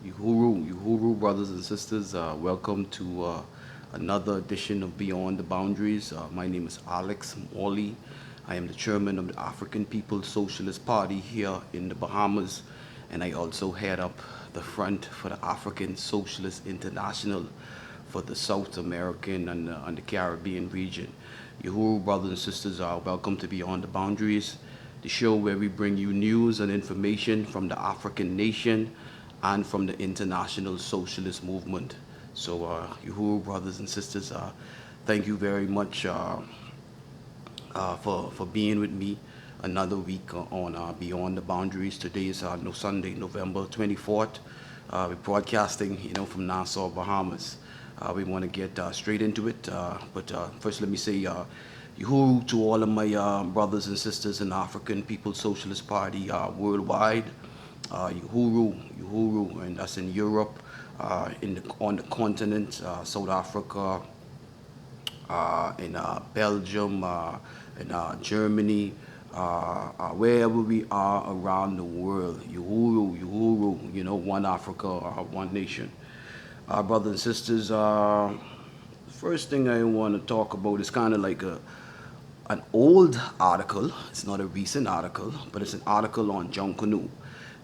Uhuru, brothers and sisters. Welcome to another edition of Beyond the Boundaries. My name is Alex Morley. I am the chairman of the African People's Socialist Party here in the Bahamas, and I also head up the front for the African Socialist International for the South American and the Caribbean region. Uhuru, brothers and sisters, welcome to Beyond the Boundaries, the show where we bring you news and information from the African nation and from the international socialist movement. So, Uhuru brothers and sisters, thank you very much for being with me another week on Beyond the Boundaries. Today is no Sunday, November 24th. We're broadcasting, from Nassau, Bahamas. We want to get straight into it, but first let me say Uhuru to all of my brothers and sisters in the African People's Socialist Party worldwide. Uhuru, and that's in Europe, on the continent, South Africa, in Belgium, in Germany, wherever we are around the world. Uhuru, one Africa, one nation. Brothers and sisters, first thing I want to talk about is kind of like an old article. It's not a recent article, but it's an article on Junkanoo.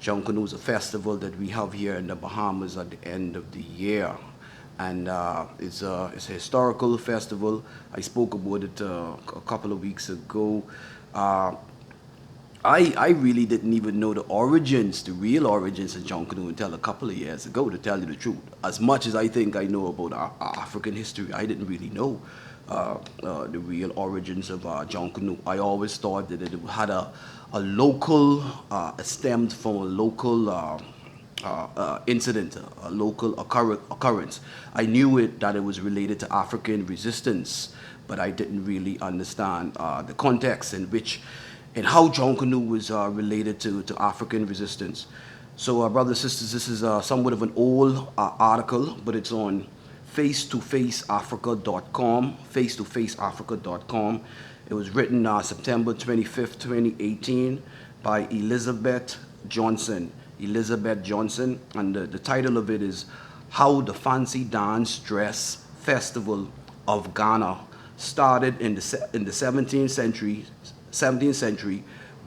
Junkanoo is a festival that we have here in the Bahamas at the end of the year. And it's a historical festival. I spoke about it a couple of weeks ago. I really didn't even know the real origins of Junkanoo until a couple of years ago, to tell you the truth. As much as I think I know about our African history, I didn't really know the real origins of Junkanoo. I always thought that it had a local, stemmed from a local incident, a local occurrence. I knew that it was related to African resistance, but I didn't really understand the context in which and how Junkanoo was related to African resistance. So, brothers and sisters, this is somewhat of an old article, but it's on face2faceafrica.com, face2faceafrica.com. It was written September 25th, 2018 by Elizabeth Johnson, and the title of it is How the Fancy Dance Dress Festival of Ghana Started in the 17th century,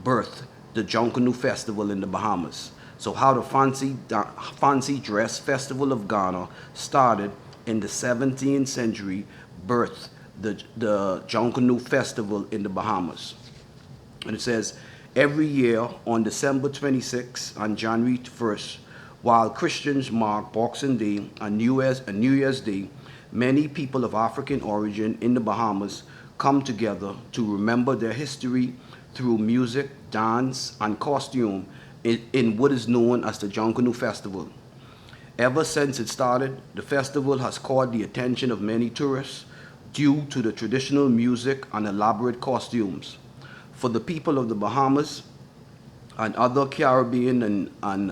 birthed the Junkanoo Festival in the Bahamas. So how the fancy dress festival of Ghana started in the 17th century, birthed the Junkanoo Festival in the Bahamas. And it says, every year on December 26th and January 1st, while Christians mark Boxing Day and New Year's Day, many people of African origin in the Bahamas come together to remember their history through music, dance, and costume in what is known as the Junkanoo Festival. Ever since it started, the festival has caught the attention of many tourists due to the traditional music and elaborate costumes. For the people of the Bahamas and other Caribbean and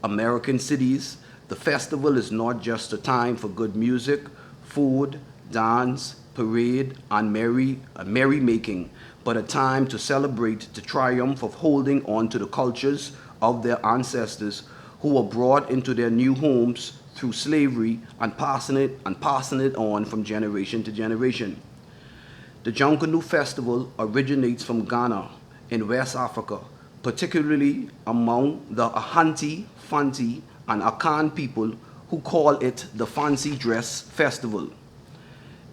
American cities, the festival is not just a time for good music, food, dance, parade, and merrymaking, but a time to celebrate the triumph of holding on to the cultures of their ancestors who were brought into their new homes through slavery and passing it on from generation to generation. The Junkanoo Festival originates from Ghana in West Africa, particularly among the Ashanti, Fanti, and Akan people who call it the Fancy Dress Festival.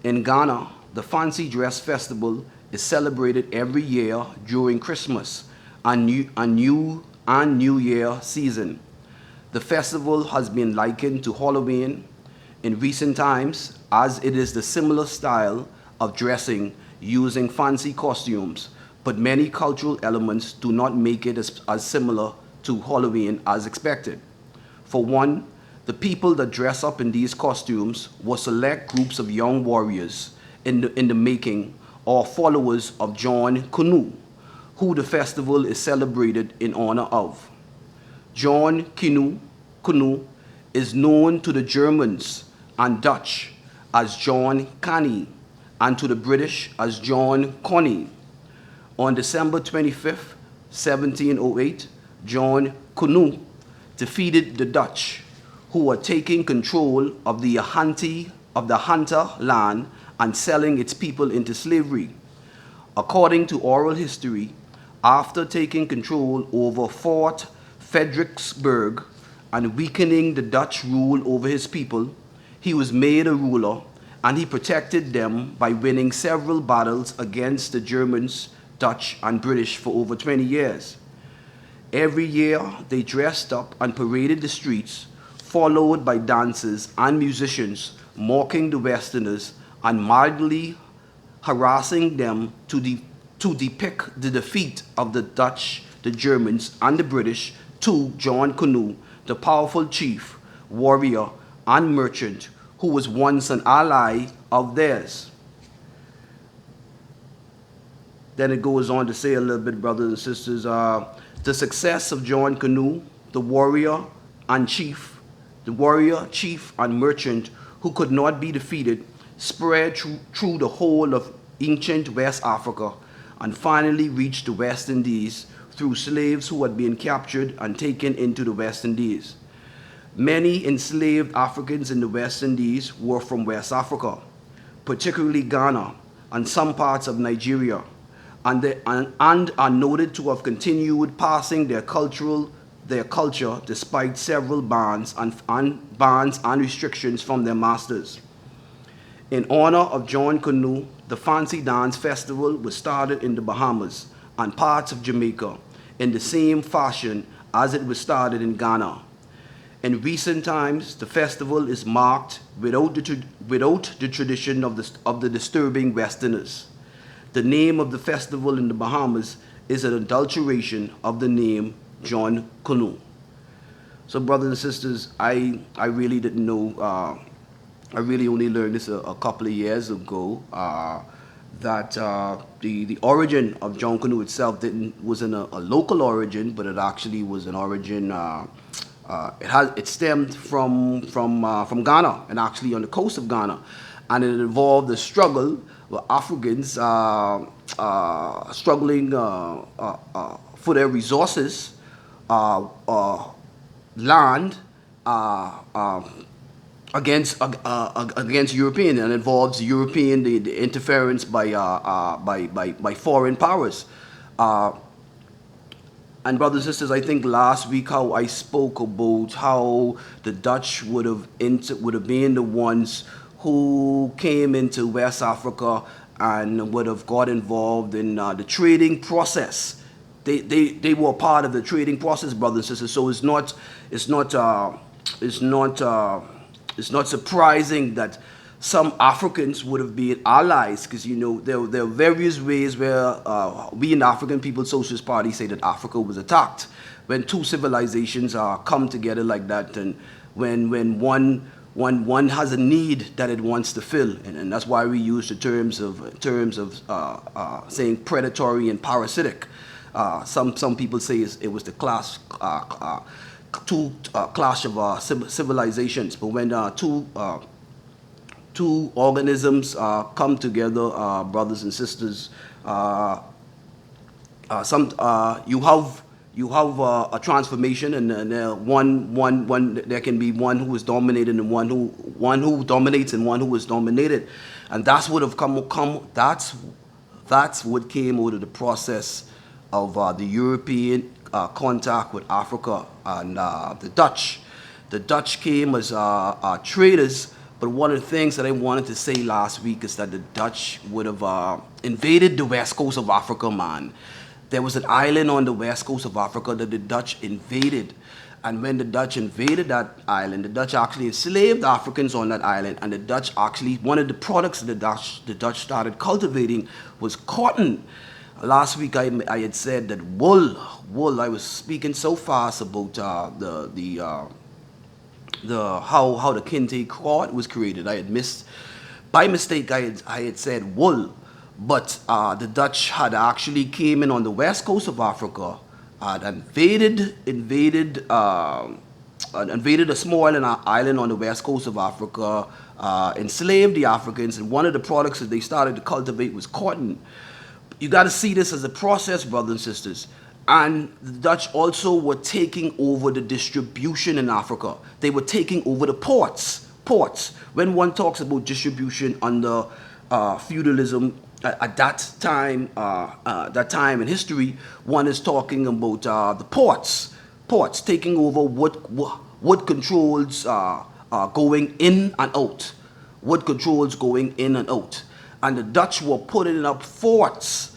In Ghana, the Fancy Dress Festival is celebrated every year during Christmas and New Year season. The festival has been likened to Halloween in recent times, as it is the similar style of dressing using fancy costumes, but many cultural elements do not make it as similar to Halloween as expected. For one, the people that dress up in these costumes were select groups of young warriors in the making or followers of John Kanu, who the festival is celebrated in honor of. John Kanu is known to the Germans and Dutch as John Canny and to the British as John Conny. On December 25th, 1708, John Kanu defeated the Dutch, who were taking control of the Hunter land and selling its people into slavery. According to oral history, after taking control over Fort Fredericksburg and weakening the Dutch rule over his people, he was made a ruler, and he protected them by winning several battles against the Germans, Dutch, and British for over 20 years. Every year, they dressed up and paraded the streets, followed by dancers and musicians mocking the Westerners and mildly harassing them to depict the defeat of the Dutch, the Germans, and the British to John Canoe, the powerful chief, warrior, and merchant who was once an ally of theirs. Then it goes on to say a little bit, brothers and sisters, the success of John Canoe, the warrior, chief, and merchant who could not be defeated, spread through the whole of ancient West Africa and finally reached the West Indies through slaves who had been captured and taken into the West Indies. Many enslaved Africans in the West Indies were from West Africa, particularly Ghana and some parts of Nigeria, and are noted to have continued passing their culture despite several bans and restrictions from their masters. In honor of John Canoe, the Fancy Dance Festival was started in the Bahamas and parts of Jamaica in the same fashion as it was started in Ghana. In recent times, the festival is marked without the tradition of the disturbing Westerners. The name of the festival in the Bahamas is an adulteration of the name John Canoe. So, brothers and sisters, I really didn't know. I really only learned this a couple of years ago. That the origin of John Canoe itself wasn't a local origin, but it actually was an origin. It stemmed from Ghana, and actually on the coast of Ghana, and it involved the struggle with Africans struggling for their resources, land, against European, and involves European the interference by foreign powers. And brothers and sisters, I think last week how I spoke about how the Dutch would have been the ones who came into West Africa and would have got involved in the trading process. They were part of the trading process, brothers and sisters. So it's not surprising that some Africans would have been allies, because there are various ways where we in the African People's Socialist Party say that Africa was attacked when two civilizations come together like that, and when one has a need that it wants to fill, and that's why we use the terms of saying predatory and parasitic. Some people say it was the clash of civilizations, but when two organisms come together, brothers and sisters, you have a transformation, and there can be one who is dominated and one who dominates and one who is dominated, and that's what have that's what came out of the process of the European contact with Africa and the Dutch. The Dutch came as traders. But one of the things that I wanted to say last week is that the Dutch would have invaded the west coast of Africa, man. There was an island on the west coast of Africa that the Dutch invaded. And when the Dutch invaded that island, the Dutch actually enslaved Africans on that island. And the Dutch actually, one of the products that the Dutch started cultivating was cotton. Last week I had said that wool. I was speaking so fast about how the kente cloth was created. I had missed, by mistake, I had said wool, but the Dutch had actually came in on the west coast of Africa, and invaded a small island on the west coast of Africa, enslaved the Africans, and one of the products that they started to cultivate was cotton. You got to see this as a process, brothers and sisters. And the Dutch also were taking over the distribution in Africa. They were taking over the ports. Ports. When one talks about distribution under feudalism, at that time in history, one is talking about the ports. Ports taking over wood controls going in and out. Wood controls going in and out. And the Dutch were putting up forts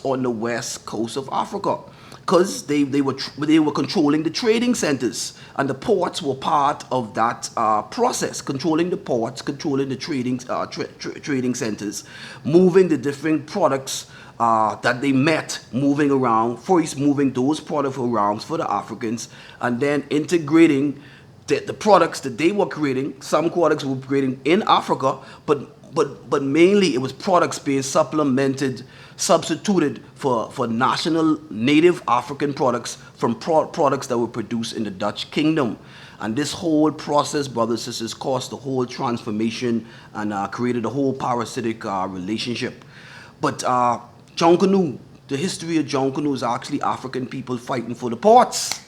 on the west coast of Africa, because they were controlling the trading centers, and the ports were part of that process, controlling the ports, controlling the trading centers, moving the different products that they met, moving around, first moving those products around for the Africans, and then integrating the products that they were creating. Some products were creating in Africa, but mainly it was products being substituted for national native African products from products that were produced in the Dutch kingdom. And this whole process, brothers and sisters, caused the whole transformation and created a whole parasitic relationship. But John Canoe, the history of John Canoe is actually African people fighting for the ports.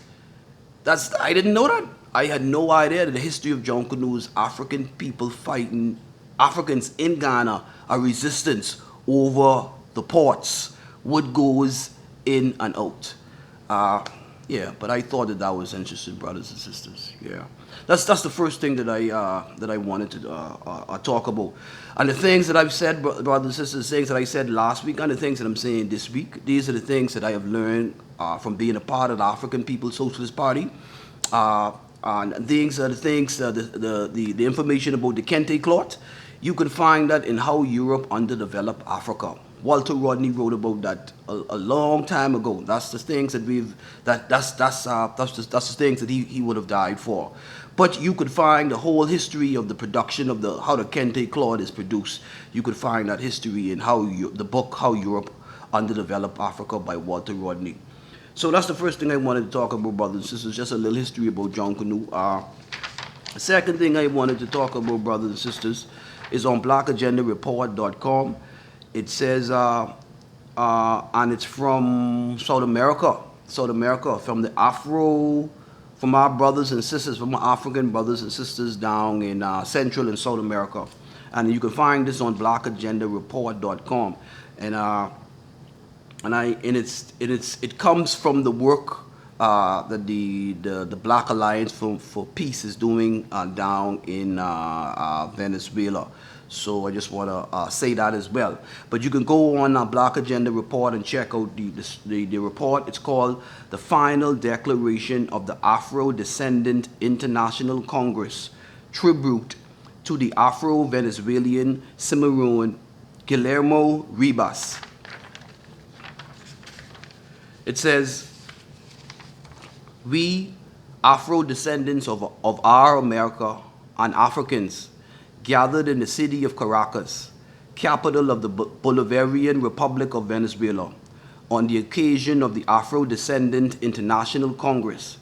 I didn't know that. I had no idea that the history of John Canoe is African people fighting Africans in Ghana, a resistance over the ports. Wood goes in and out. Yeah, but I thought that was interesting, brothers and sisters. Yeah, that's the first thing that I wanted to talk about. And the things that I've said, brothers and sisters, things that I said last week, and the things that I'm saying this week, these are the things that I have learned from being a part of the African People's Socialist Party. And these are the things, the information about the Kente cloth. You can find that in How Europe Underdeveloped Africa. Walter Rodney wrote about that a long time ago. That's the things that that's the things that he would have died for. But you could find the whole history of the production of how the Kente cloth is produced. You could find that history in the book How Europe Underdeveloped Africa by Walter Rodney. So that's the first thing I wanted to talk about, brothers and sisters, just a little history about John Canoe. The second thing I wanted to talk about, brothers and sisters, is on blackagendareport.com. It says, and it's from South America, from our brothers and sisters, from our African brothers and sisters down in Central and South America. And you can find this on blackagendareport.com. It comes from the work that the Black Alliance for Peace is doing down in Venezuela. So I just want to say that as well. But you can go on Black Agenda Report and check out the report. It's called The Final Declaration of the Afro-Descendant International Congress, Tribute to the Afro-Venezuelan Cimarron Guillermo Ribas. It says, we Afro-descendants of our America and Africans gathered in the city of Caracas, capital of the Bolivarian Republic of Venezuela, on the occasion of the Afro-Descendant International Congress,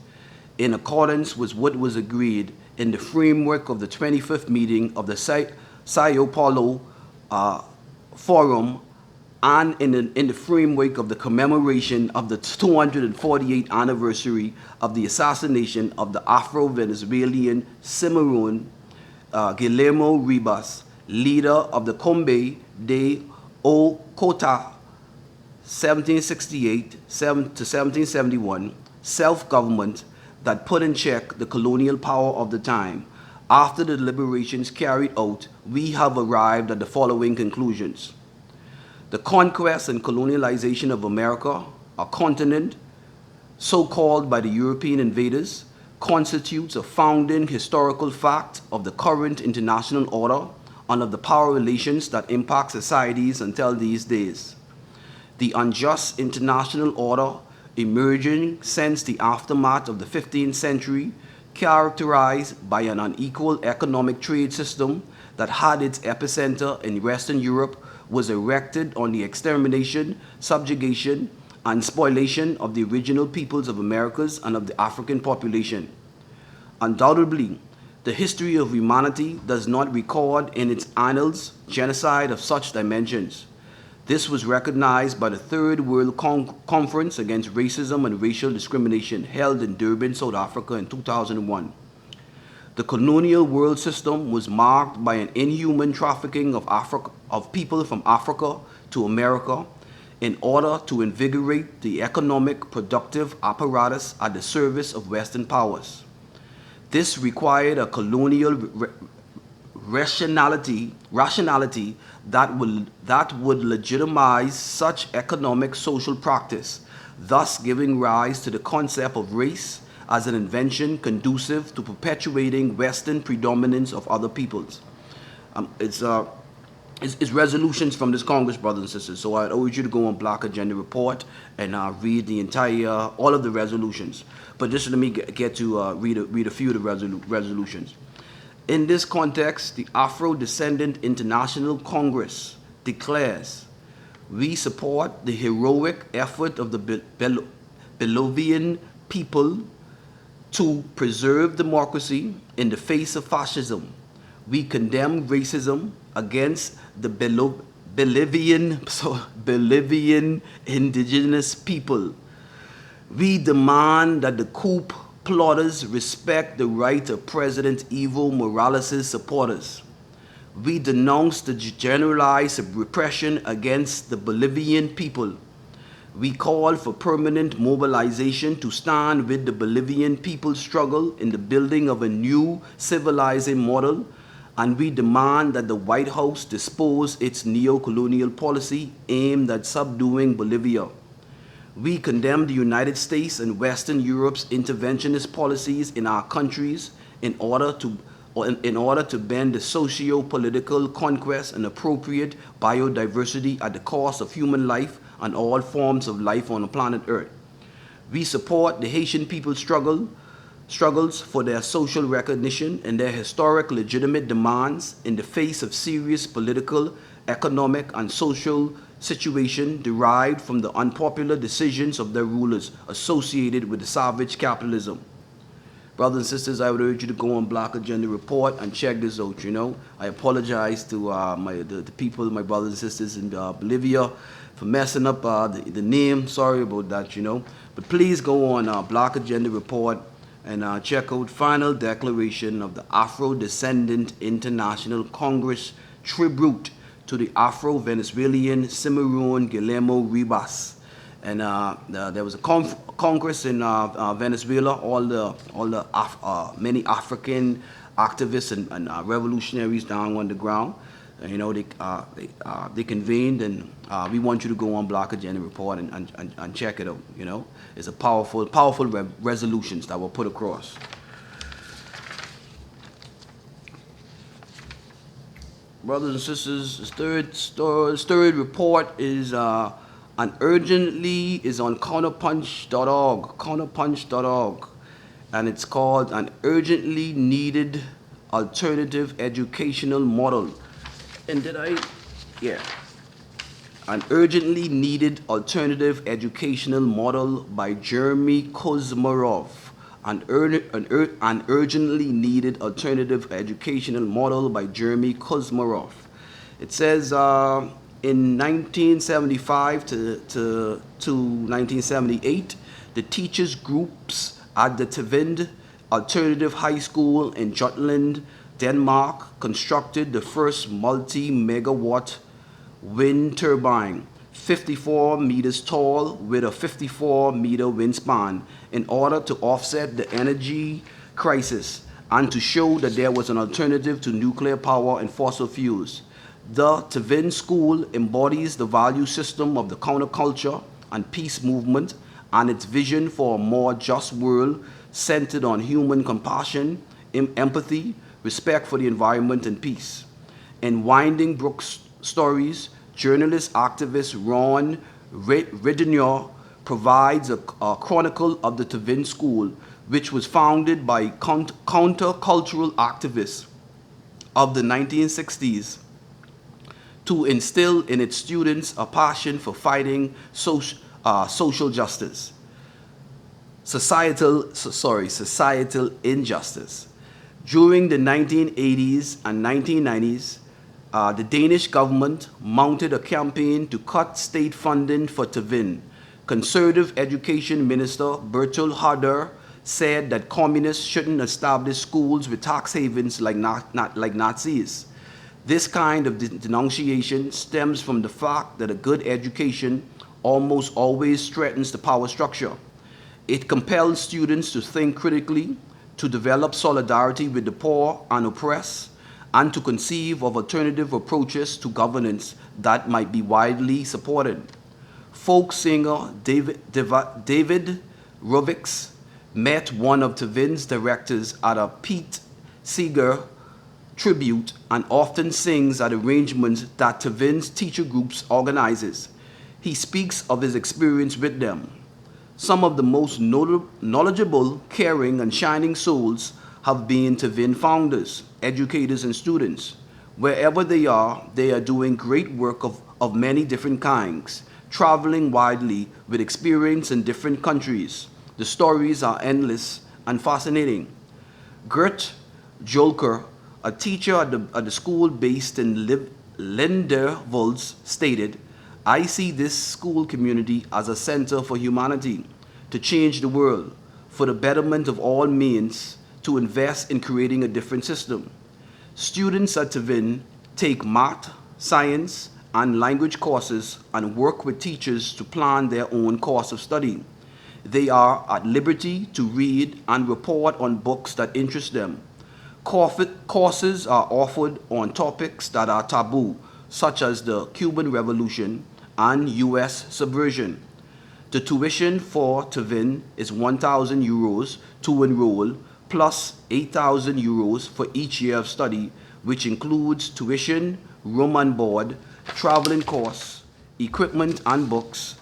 in accordance with what was agreed in the framework of the 25th meeting of the Sao Paulo Forum, and in the framework of the commemoration of the 248th anniversary of the assassination of the Afro-Venezuelan Cimarron Guillermo Ribas, leader of the Combe de Ocota, 1768 to 1771, self-government that put in check the colonial power of the time. After the deliberations carried out, we have arrived at the following conclusions. The conquest and colonialization of America, a continent so called by the European invaders, constitutes a founding historical fact of the current international order and of the power relations that impact societies until these days. The unjust international order emerging since the aftermath of the 15th century, characterized by an unequal economic trade system that had its epicenter in Western Europe, was erected on the extermination, subjugation, and spoliation of the original peoples of Americas and of the African population. Undoubtedly, the history of humanity does not record in its annals genocide of such dimensions. This was recognized by the Third World Conference Against Racism and Racial Discrimination held in Durban, South Africa in 2001. The colonial world system was marked by an inhuman trafficking of people from Africa to America in order to invigorate the economic productive apparatus at the service of Western powers. This required a colonial rationality that would legitimize such economic social practice, thus giving rise to the concept of race as an invention conducive to perpetuating Western predominance of other peoples. It's resolutions from this Congress, brothers and sisters. So I urge you to go on Black Agenda Report and read the entire, all of the resolutions. But just let me get to read a few of the resolutions. In this context, the Afro-Descendant International Congress declares, we support the heroic effort of the Bolivian people to preserve democracy in the face of fascism. We condemn racism against the Bolivian indigenous people. We demand that the coup plotters respect the right of President Evo Morales' supporters. We denounce the generalized repression against the Bolivian people. We call for permanent mobilization to stand with the Bolivian people's struggle in the building of a new civilizing model, and we demand that the White House dispose its neo-colonial policy aimed at subduing Bolivia. We condemn the United States and Western Europe's interventionist policies in our countries in order to bend the socio-political conquest and appropriate biodiversity at the cost of human life and all forms of life on the planet Earth. We support the Haitian people's struggles for their social recognition and their historic legitimate demands in the face of serious political, economic, and social situation derived from the unpopular decisions of their rulers associated with the savage capitalism. Brothers and sisters, I would urge you to go on Black Agenda Report and check this out, you know. I apologize to the people, my brothers and sisters in Bolivia for messing up the name. Sorry about that, you know. But please go on Black Agenda Report and check out Final Declaration of the Afro-Descendant International Congress Tribute to the Afro-Venezuelan Cimarron Guillermo Ribas. And there was a congress in Venezuela. All the many African activists and revolutionaries down on the ground. You know, they convened, and we want you to go on Black Agenda Report and check it out. You know, it's a powerful resolutions that were put across. Brothers and sisters, the third report is on counterpunch.org, and it's called An Urgently Needed Alternative Educational Model. And An Urgently Needed Alternative Educational Model by Jeremy Kozmarov. An Urgently Needed Alternative Educational Model by Jeremy Kozmarov. It says in 1975 to 1978, the teachers groups at the Tvind Alternative High School in Jutland, Denmark, constructed the first multi-megawatt wind turbine, 54 meters tall with a 54-meter wingspan, in order to offset the energy crisis and to show that there was an alternative to nuclear power and fossil fuels. The Tvind School embodies the value system of the counterculture and peace movement and its vision for a more just world centered on human compassion, empathy, respect for the environment, and peace. In Winding Brook's stories, journalist activist Ron Ridenour provides a chronicle of the Tvind School, which was founded by countercultural activists of the 1960s to instill in its students a passion for fighting social justice, societal injustice. During the 1980s and 1990s, The Danish government mounted a campaign to cut state funding for Tevin. Conservative Education Minister Bertel Hader said that communists shouldn't establish schools with tax havens like Nazis. This kind of denunciation stems from the fact that a good education almost always strengthens the power structure. It compels students to think critically, to develop solidarity with the poor and oppressed, and to conceive of alternative approaches to governance that might be widely supported. Folk singer David Rovics met one of Tevin's directors at a Pete Seeger tribute and often sings at arrangements that Tevin's teacher groups organizes. He speaks of his experience with them. Some of the most knowledgeable, caring, and shining souls have been Tevin founders, educators, and students. Wherever they are doing great work of many different kinds, traveling widely with experience in different countries. The stories are endless and fascinating. Gert Jolker, a teacher at the school based in Lindervolds, stated, "I see this school community as a center for humanity, to change the world, for the betterment of all means, to invest in creating a different system." Students at Tevin take math, science, and language courses and work with teachers to plan their own course of study. They are at liberty to read and report on books that interest them. Courses are offered on topics that are taboo, such as the Cuban Revolution and US subversion. The tuition for Tevin is 1,000 euros to enroll, plus 8,000 euros for each year of study, which includes tuition, room and board, traveling costs, equipment, and books.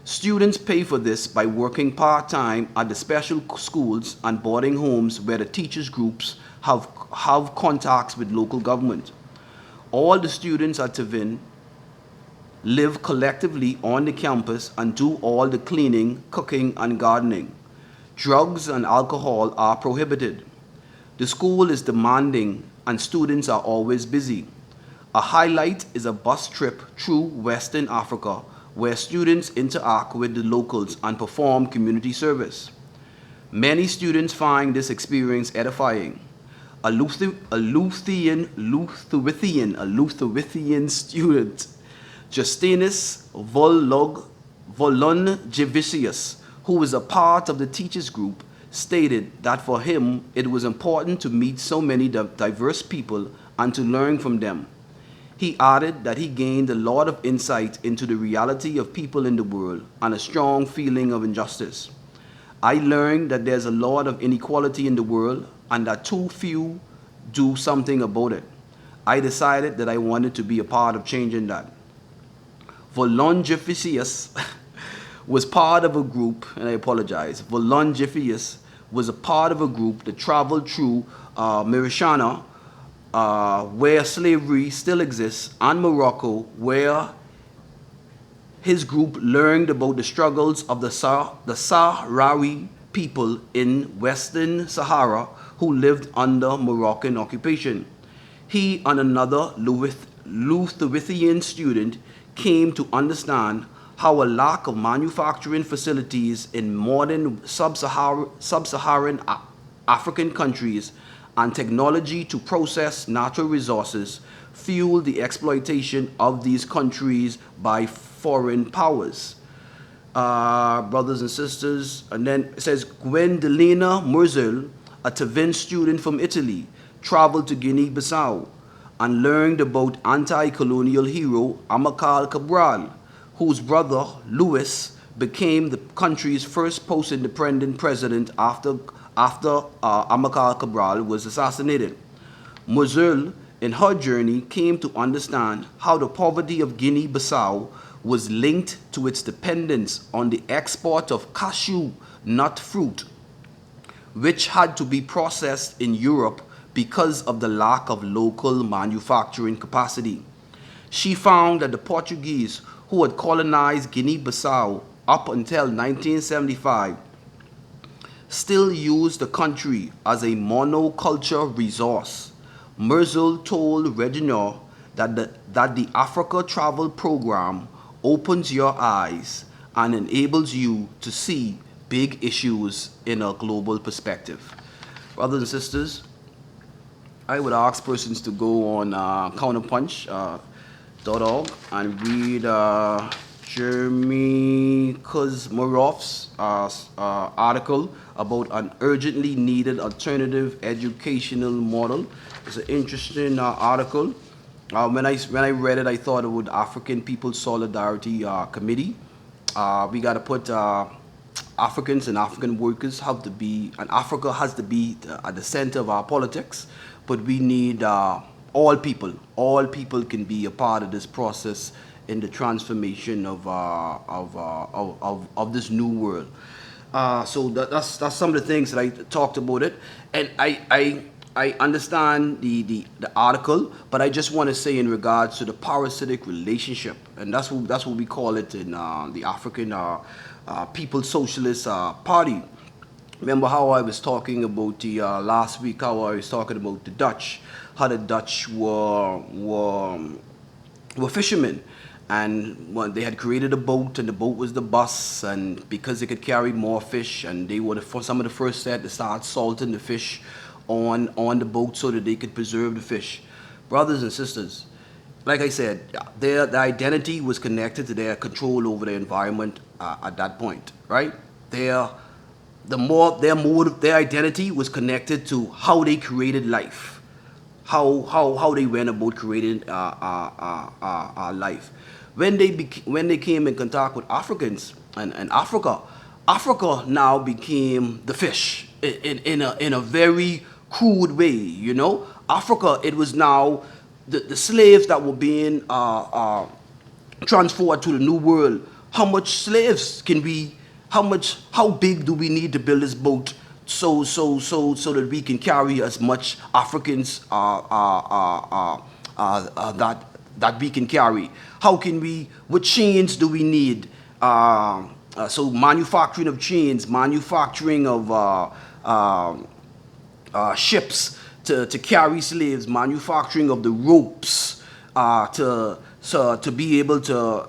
Students pay for this by working part-time at the special schools and boarding homes where the teachers' groups have contacts with local government. All the students at Tevin live collectively on the campus and do all the cleaning, cooking, and gardening. Drugs and alcohol are prohibited. The school is demanding and students are always busy. A highlight is a bus trip through Western Africa where students interact with the locals and perform community service. Many students find this experience edifying. A Lutheran student, Justinus Volongevicius, who is a part of the teachers group, stated that for him it was important to meet so many diverse people and to learn from them. He added that he gained a lot of insight into the reality of people in the world and a strong feeling of injustice. I learned that there's a lot of inequality in the world and that too few do something about it. I decided that I wanted to be a part of changing that. Volongificius was part of a group, and I apologize, Volongificius was a part of a group that traveled through Mauritania, where slavery still exists, and Morocco, where his group learned about the struggles of the Sahrawi people in Western Sahara who lived under Moroccan occupation. He and another Lutheran student came to understand how a lack of manufacturing facilities in modern sub-Saharan African countries and technology to process natural resources fueled the exploitation of these countries by foreign powers. Brothers and sisters, and then it says Gwendolina Murzel, a Tevin student from Italy, traveled to Guinea-Bissau and learned about anti-colonial hero Amilcar Cabral, whose brother Louis became the country's first post-independent president after Amilcar Cabral was assassinated. Murzel, in her journey, came to understand how the poverty of Guinea-Bissau was linked to its dependence on the export of cashew nut fruit, which had to be processed in Europe because of the lack of local manufacturing capacity. She found that the Portuguese, who had colonized Guinea-Bissau up until 1975, still used the country as a monoculture resource. Merzel told Reginald that the Africa Travel Program opens your eyes and enables you to see big issues in a global perspective. Brothers and sisters, I would ask persons to go on counterpunch.org and read Jeremy Kuzmarov's article about an urgently needed alternative educational model. It's an interesting article. When I read it, I thought it would African People's Solidarity Committee. We got to put Africans and African workers have to be, and Africa has to be at the center of our politics. But we need all people. All people can be a part of this process in the transformation of this new world. So that's some of the things that I talked about it, and I understand the article, but I just want to say in regards to the parasitic relationship, and that's what we call it in the African People's Socialist Party. Remember how I was talking about the last week, how I was talking about the Dutch, how the Dutch were fishermen, and when they had created a boat, and the boat was the bus, and because they could carry more fish, and they were some of the first set to start salting the fish on the boat so that they could preserve the fish. Brothers and sisters, like I said, their identity was connected to their control over their environment at that point, right? Their identity was connected to how they created life, how they went about creating life. When they came in contact with Africans and Africa now became the fish in a very crude way, you know. Africa, it was now the slaves that were being transferred to the new world. How much slaves can we? How big do we need to build this boat so that we can carry as much Africans that we can carry? How can we? What chains do we need? So manufacturing of chains, manufacturing of ships to carry slaves, manufacturing of the ropes to be able to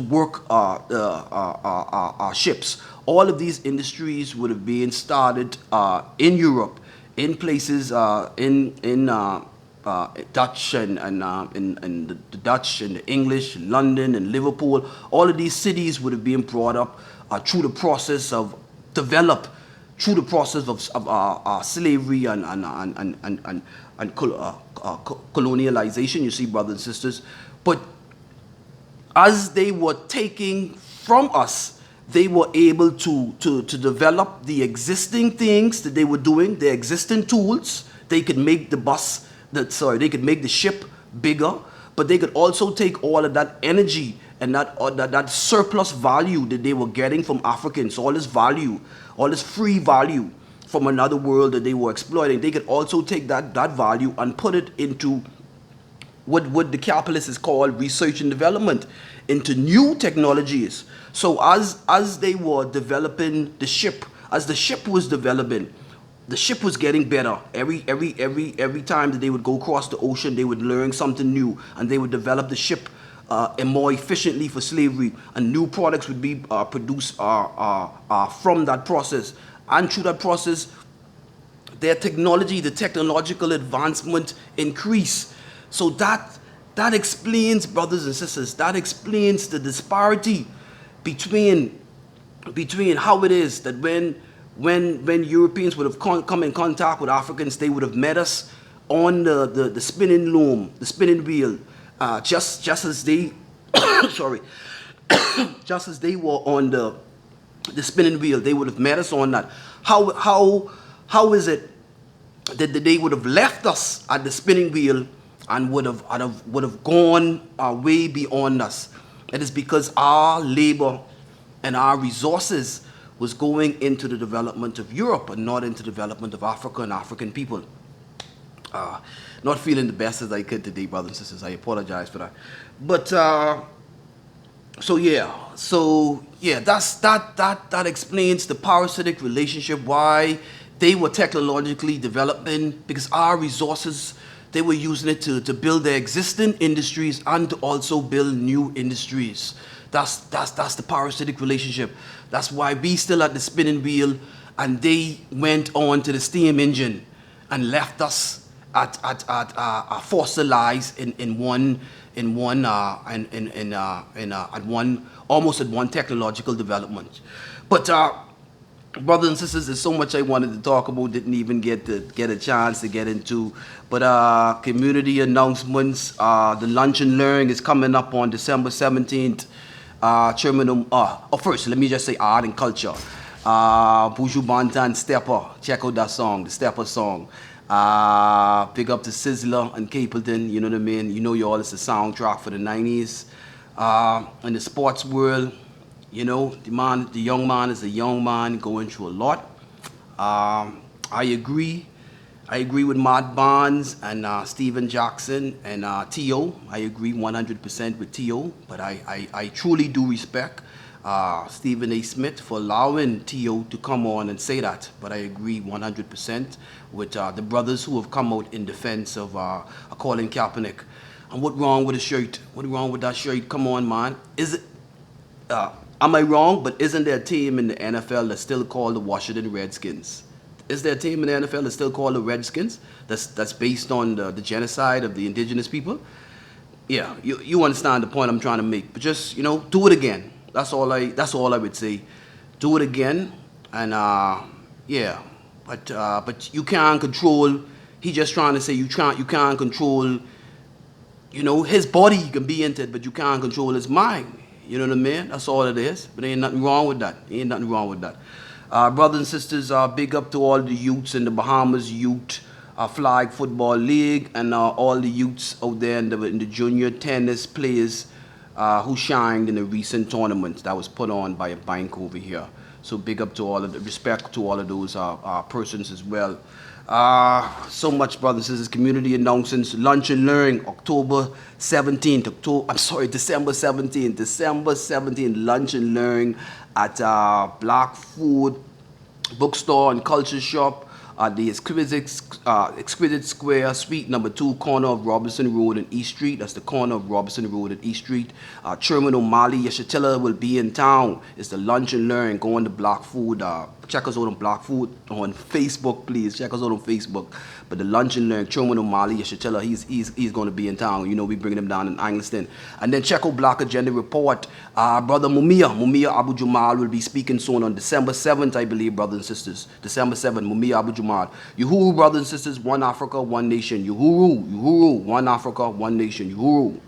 work ships. All of these industries would have been started in Europe, in places in Dutch and the Dutch and the English, London and Liverpool. All of these cities would have been brought up through the process of develop, through the process of slavery and colonialization. You see, brothers and sisters, but as they were taking from us, they were able to develop the existing things that they were doing, the existing tools. They could make they could make the ship bigger, but they could also take all of that energy and that surplus value that they were getting from Africans, all this value, all this free value from another world that they were exploiting. They could also take that value and put it into what the capitalists is called research and development, into new technologies. So as they were developing the ship, as the ship was developing, the ship was getting better. Every time that they would go across the ocean, they would learn something new, and they would develop the ship and more efficiently for slavery, and new products would be produced from that process. And through that process, their technology, the technological advancement increased. So that explains, brothers and sisters, that explains the disparity between how it is that when Europeans would have come in contact with Africans, they would have met us on the spinning loom, the spinning wheel, just as they sorry, just as they were on the spinning wheel. They would have met us on that. How is it that they would have left us at the spinning wheel and would have gone way beyond us? It is because our labor and our resources was going into the development of Europe and not into the development of Africa and African people. Not feeling the best as I could today, brothers and sisters. I apologize for that. But so yeah, that explains the parasitic relationship. Why they were technologically developing because our resources, they were using it to build their existing industries and to also build new industries. That's the parasitic relationship. That's why we still at the spinning wheel, and they went on to the steam engine and left us fossilized at one almost at one technological development. But brothers and sisters, there's so much I wanted to talk about, didn't even get a chance to get into. But community announcements, the lunch and learn is coming up on December 17th. First, let me just say art and culture. Buju Bantan Stepper, check out that song, the Stepper song. Big up to Sizzler and Capleton, you know what I mean? You know y'all, it's the soundtrack for the 90s. In the sports world, you know, the young man is a young man going through a lot. I agree. I agree with Matt Barnes and Steven Jackson and T.O. I agree 100% with T.O., but I truly do respect Stephen A. Smith for allowing T.O. to come on and say that. But I agree 100% with the brothers who have come out in defense of Colin Kaepernick. And what wrong with a shirt? What wrong with that shirt? Come on, man. Is it? Am I wrong? But isn't there a team in the NFL that's still called the Washington Redskins? Is there a team in the NFL that's still called the Redskins? That's based on the genocide of the indigenous people? Yeah, you understand the point I'm trying to make. But just, you know, do it again. That's all I would say. Do it again, and yeah. But you can't control. He just trying to say you can't control. You know, his body you can be into it, but you can't control his mind. You know what I mean? That's all it is. But ain't nothing wrong with that. Ain't nothing wrong with that. Brothers and sisters, big up to all the youths in the Bahamas Youth Flag Football League and all the youths out there in the junior tennis players who shined in the recent tournament that was put on by a bank over here. So big up to all of the respect to all of those persons as well. So much, brothers and sisters. Community announcements, lunch and learn, December 17th. December 17th, lunch and learn at Black Food Bookstore and Culture Shop at the Exquisite Square, Suite number 2, corner of Robinson Road and East Street. That's the corner of Robinson Road and East Street. Chairman O'Malley Yeshatilla will be in town. It's the lunch and learn. Go on to Black Food. Check us out on Black Food on Facebook, please. Check us out on Facebook. But the lunch and learn, Chairman O'Malley Yeshatilla, he's going to be in town. You know, we bringing him down in Angliston. And then check out Black Agenda Report. Brother Mumia Abu Jamal will be speaking soon on December 7th, I believe, brothers and sisters. December 7th, Mumia Abu Jamal. Uhuru, brothers and sisters, one Africa, one nation. Uhuru, one Africa, one nation. Uhuru.